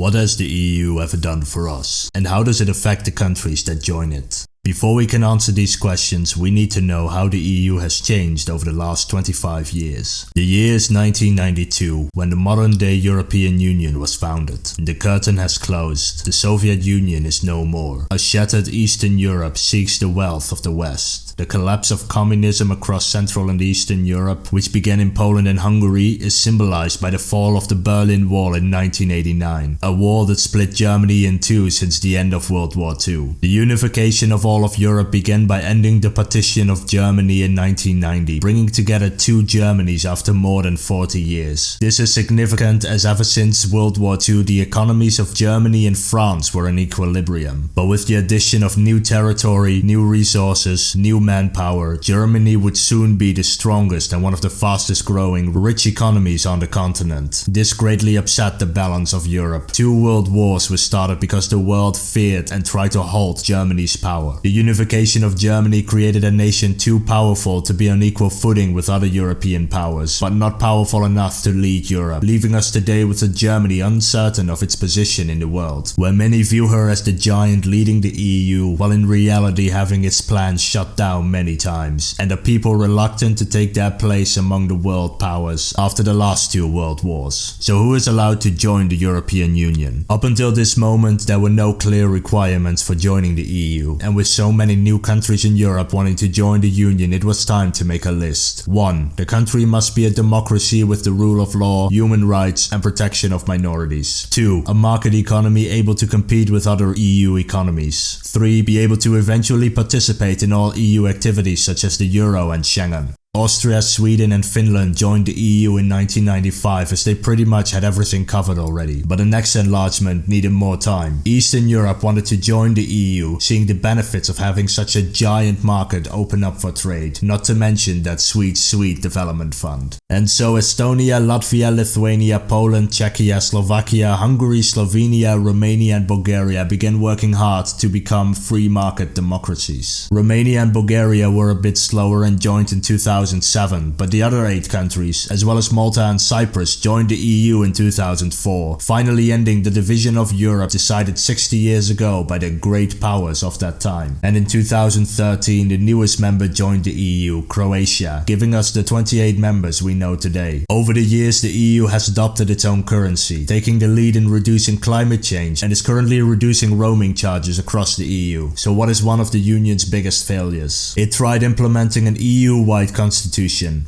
What has the EU ever done for us? And how does it affect the countries that join it? Before we can answer these questions, we need to know how the EU has changed over the last 25 years. The year is 1992, when the modern-day European Union was founded. The curtain has closed. The Soviet Union is no more. A shattered Eastern Europe seeks the wealth of the West. The collapse of communism across Central and Eastern Europe, which began in Poland and Hungary, is symbolized by the fall of the Berlin Wall in 1989, a wall that split Germany in two since the end of World War II. The unification of all of Europe began by ending the partition of Germany in 1990, bringing together two Germanys after more than 40 years. This is significant as ever since World War II the economies of Germany and France were in equilibrium. But with the addition of new territory, new resources, new manpower, Germany would soon be the strongest and one of the fastest growing rich economies on the continent. This greatly upset the balance of Europe. Two world wars were started because the world feared and tried to halt Germany's power. The unification of Germany created a nation too powerful to be on equal footing with other European powers, but not powerful enough to lead Europe, leaving us today with a Germany uncertain of its position in the world, where many view her as the giant leading the EU, while in reality having its plans shut down many times, and the people reluctant to take their place among the world powers after the last two world wars. So who is allowed to join the European Union? Up until this moment, there were no clear requirements for joining the EU, and with so many new countries in Europe wanting to join the Union, it was time to make a list. 1. The country must be a democracy with the rule of law, human rights, and protection of minorities. 2. A market economy able to compete with other EU economies. 3. Be able to eventually participate in all EU activities such as the Euro and Schengen. Austria, Sweden and Finland joined the EU in 1995 as they pretty much had everything covered already, but the next enlargement needed more time. Eastern Europe wanted to join the EU, seeing the benefits of having such a giant market open up for trade, not to mention that sweet development fund. And so Estonia, Latvia, Lithuania, Poland, Czechia, Slovakia, Hungary, Slovenia, Romania and Bulgaria began working hard to become free market democracies. Romania and Bulgaria were a bit slower and joined in 2007, but the other 8 countries, as well as Malta and Cyprus, joined the EU in 2004, finally ending the division of Europe decided 60 years ago by the great powers of that time. And in 2013, the newest member joined the EU, Croatia, giving us the 28 members we know today. Over the years, the EU has adopted its own currency, taking the lead in reducing climate change, and is currently reducing roaming charges across the EU. So what is one of the Union's biggest failures? It tried implementing an EU-wide constitution.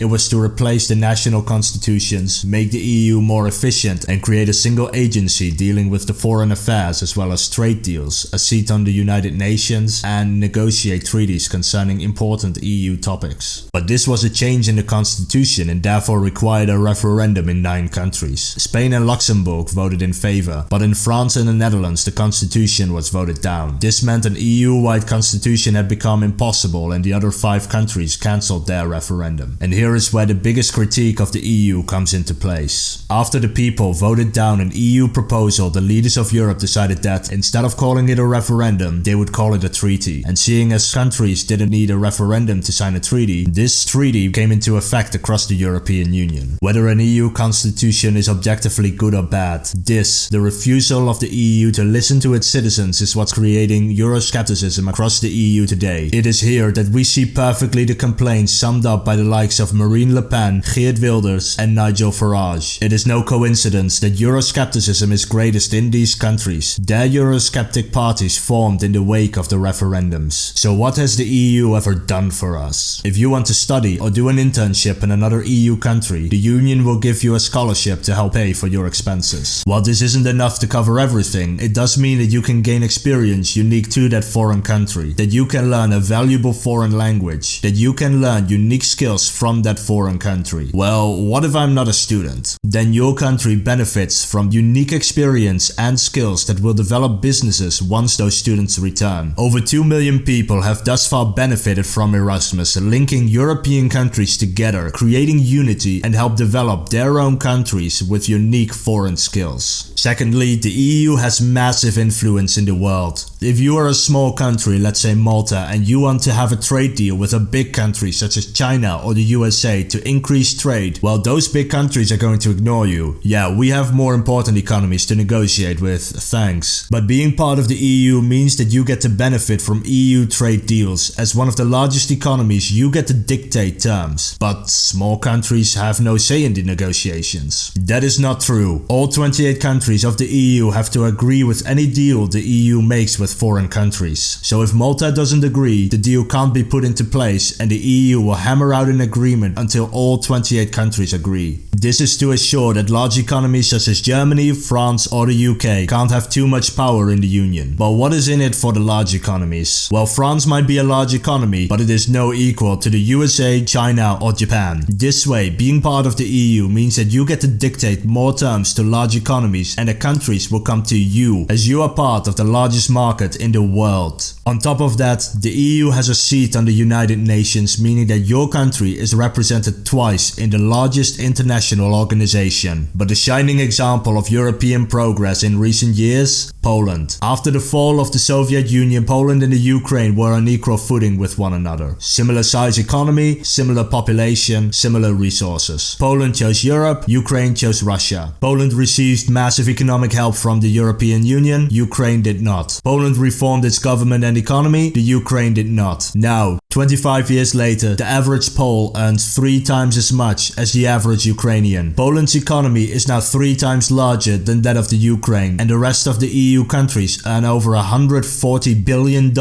It was to replace the national constitutions, make the EU more efficient, and create a single agency dealing with the foreign affairs as well as trade deals, a seat on the United Nations, and negotiate treaties concerning important EU topics. But this was a change in the constitution and therefore required a referendum in 9 countries. Spain and Luxembourg voted in favor, but in France and the Netherlands the constitution was voted down. This meant an EU-wide constitution had become impossible and the other 5 countries cancelled their referendum. And here is where the biggest critique of the EU comes into place. After the people voted down an EU proposal, the leaders of Europe decided that instead of calling it a referendum, they would call it a treaty. And seeing as countries didn't need a referendum to sign a treaty, this treaty came into effect across the European Union. Whether an EU constitution is objectively good or bad, the refusal of the EU to listen to its citizens is what's creating Euroscepticism across the EU today. It is here that we see perfectly the complaints summed up by the likes of Marine Le Pen, Geert Wilders and Nigel Farage. It is no coincidence that Euroscepticism is greatest in these countries. Their Eurosceptic parties formed in the wake of the referendums. So what has the EU ever done for us? If you want to study or do an internship in another EU country, the Union will give you a scholarship to help pay for your expenses. While this isn't enough to cover everything, it does mean that you can gain experience unique to that foreign country, that you can learn a valuable foreign language, that you can learn unique skills from that foreign country. Well, what if I'm not a student? Then your country benefits from unique experience and skills that will develop businesses once those students return. Over 2 million people have thus far benefited from Erasmus, linking European countries together, creating unity and help develop their own countries with unique foreign skills. Secondly, the EU has massive influence in the world. If you are a small country, let's say Malta, and you want to have a trade deal with a big country such as China or the USA to increase trade, well, those big countries are going to ignore you. Yeah, we have more important economies to negotiate with, thanks. But being part of the EU means that you get to benefit from EU trade deals. As one of the largest economies, you get to dictate terms. But small countries have no say in the negotiations. That is not true. All 28 countries of the EU have to agree with any deal the EU makes with foreign countries. So if Malta doesn't agree, the deal can't be put into place and the EU will hammer out an agreement until all 28 countries agree. This is to assure that large economies such as Germany, France or the UK can't have too much power in the Union. But what is in it for the large economies? Well, France might be a large economy, but it is no equal to the USA, China or Japan. This way, being part of the EU means that you get to dictate more terms to large economies and the countries will come to you as you are part of the largest market in the world. On top of that, the EU has a seat on the United Nations, meaning that your country is represented twice in the largest international organization. But the shining example of European progress in recent years? Poland. After the fall of the Soviet Union, Poland and the Ukraine were on equal footing with one another. Similar size economy, similar population, similar resources. Poland chose Europe, Ukraine chose Russia. Poland received massive economic help from the European Union, Ukraine did not. Poland reformed its government and economy, the Ukraine did not. Now, 25 years later, the average Pole earns 3 times as much as the average Ukrainian. Poland's economy is now 3 times larger than that of the Ukraine, and the rest of the EU countries earn over $140 billion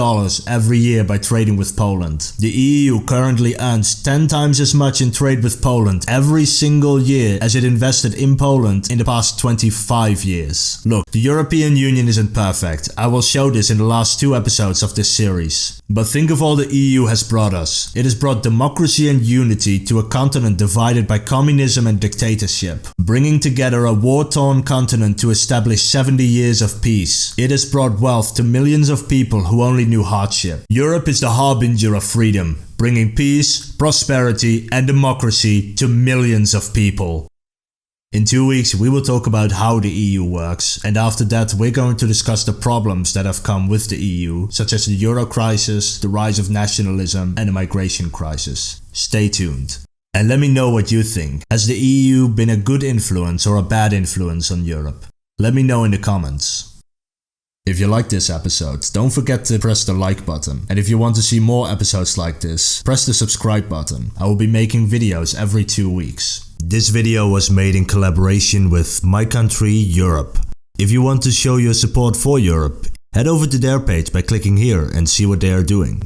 every year by trading with Poland. The EU currently earns 10 times as much in trade with Poland every single year as it invested in Poland in the past 25 years. Look, the European Union isn't perfect. I will show this in the last 2 episodes of this series. But think of all the EU has brought us. It has brought democracy and unity to a continent divided by communism and dictatorship, bringing together a war-torn continent to establish 70 years of peace. It has brought wealth to millions of people who only knew hardship. Europe is the harbinger of freedom, bringing peace, prosperity and democracy to millions of people. In 2 weeks, we will talk about how the EU works, and after that we're going to discuss the problems that have come with the EU, such as the Euro crisis, the rise of nationalism and the migration crisis. Stay tuned. And let me know what you think. Has the EU been a good influence or a bad influence on Europe? Let me know in the comments. If you liked this episode, don't forget to press the like button. And if you want to see more episodes like this, press the subscribe button. I will be making videos every 2 weeks. This video was made in collaboration with my country, Europe. If you want to show your support for Europe, head over to their page by clicking here and see what they are doing.